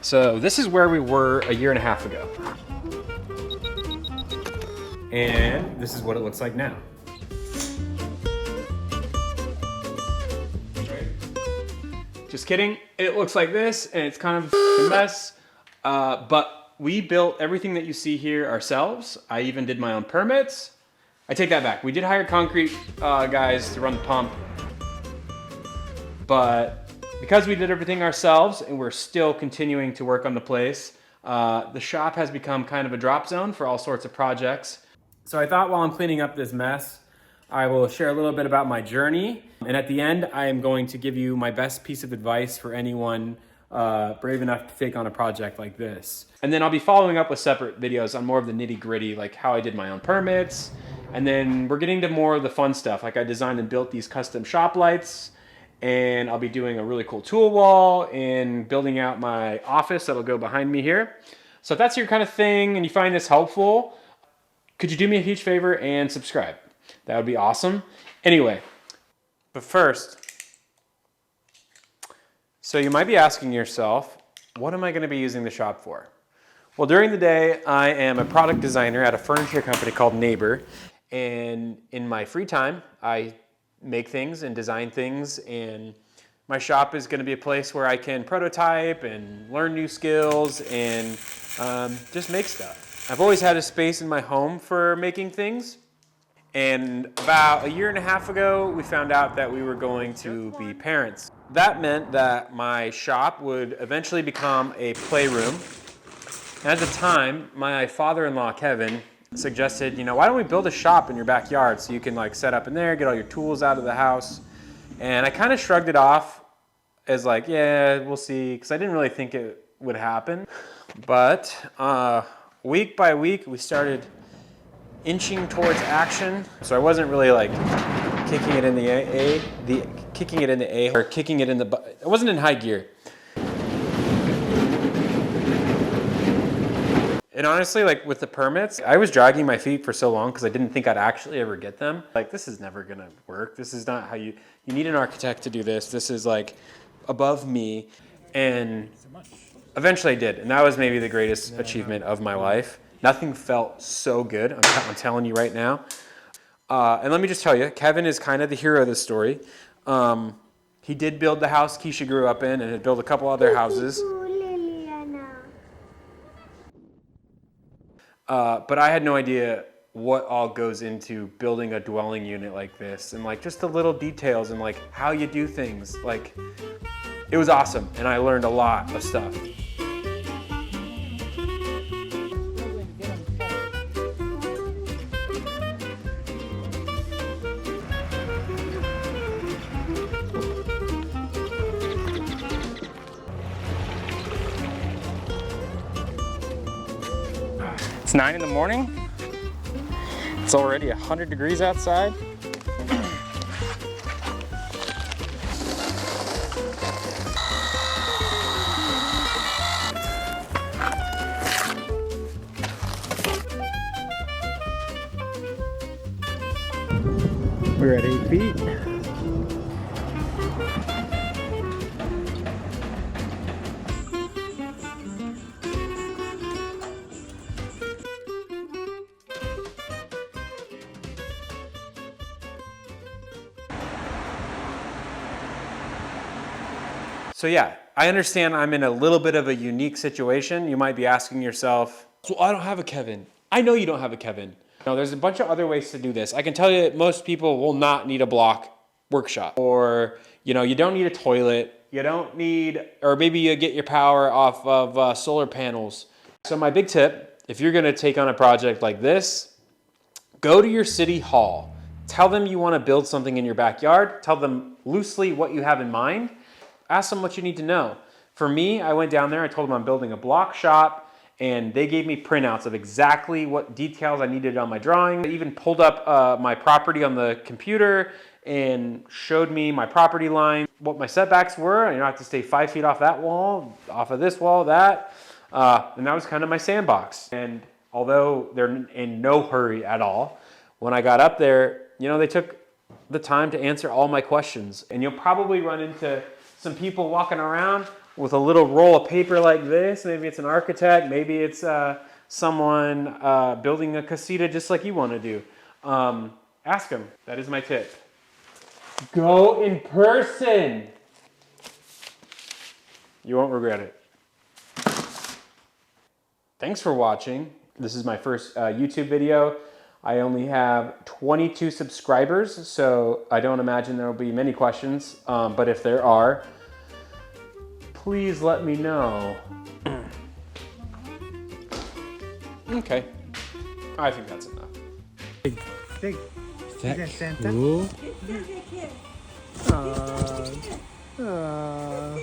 So this is where we were a year and a half ago. And this is what it looks like now. Just kidding. It looks like this, and it's kind of a mess. But we built everything that you see here ourselves. I even did my own permits. I take that back. We did hire concrete guys to run the pump. But because we did everything ourselves and we're still continuing to work on the place, the shop has become kind of a drop zone for all sorts of projects. So I thought while I'm cleaning up this mess, I will share a little bit about my journey. And at the end, I am going to give you my best piece of advice for anyone brave enough to take on a project like this. And then I'll be following up with separate videos on more of the nitty gritty, like how I did my own permits. And then we're getting to more of the fun stuff. Like I designed and built these custom shop lights, and I'll be doing a really cool tool wall and building out my office that'll go behind me here. So if that's your kind of thing and you find this helpful, could you do me a huge favor and subscribe? That would be awesome. Anyway, but first, so you might be asking yourself, what am I going to be using the shop for? Well, during the day, I am a product designer at a furniture company called Neighbor. And in my free time, I make things and design things. And my shop is going to be a place where I can prototype and learn new skills and just make stuff. I've always had a space in my home for making things. And about a year and a half ago, we found out that we were going to be parents. That meant that my shop would eventually become a playroom. At the time, my father-in-law, Kevin, suggested, why don't we build a shop in your backyard so you can like set up in there, get all your tools out of the house. And I kind of shrugged it off as like, yeah, we'll see, because I didn't really think it would happen. But week by week, we started inching towards action. So I wasn't really like kicking it in I wasn't in high gear. And honestly, like with the permits, I was dragging my feet for so long because I didn't think I'd actually ever get them. Like, this is never gonna work. This is not how you need an architect to do this. This is like above me. And eventually I did. And that was maybe the greatest achievement of my life. Nothing felt so good, I'm telling you right now. And let me just tell you, Kevin is kind of the hero of this story. He did build the house Keisha grew up in and had built a couple other houses. But I had no idea what all goes into building a dwelling unit like this, and like just the little details and like how you do things. Like, it was awesome, and I learned a lot of stuff. It's 9 in the morning. It's already 100 degrees outside. We're at 8 feet. So yeah, I understand I'm in a little bit of a unique situation. You might be asking yourself, so I don't have a Kevin. I know you don't have a Kevin. No, there's a bunch of other ways to do this. I can tell you that most people will not need a block workshop, or you don't need a toilet. You don't need, or maybe you get your power off of solar panels. So my big tip, if you're gonna take on a project like this, go to your city hall. Tell them you wanna build something in your backyard. Tell them loosely what you have in mind. Ask them what you need to know. For me, I went down there, I told them I'm building a block shop, and they gave me printouts of exactly what details I needed on my drawing. They even pulled up my property on the computer and showed me my property line, what my setbacks were. I have to stay 5 feet off that wall, off of this wall, that. And that was kind of my sandbox. And although they're in no hurry at all, when I got up there, they took the time to answer all my questions. And you'll probably run into some people walking around. with a little roll of paper like this. Maybe it's an architect. Maybe it's someone building a casita just like you want to do. Ask them. That is my tip. Go in person. You won't regret it. Thanks for watching. This is my first YouTube video. I only have 22 subscribers, so I don't imagine there will be many questions. But if there are, please let me know. Okay, I think that's enough. Big. Is that Santa? cool? Aww.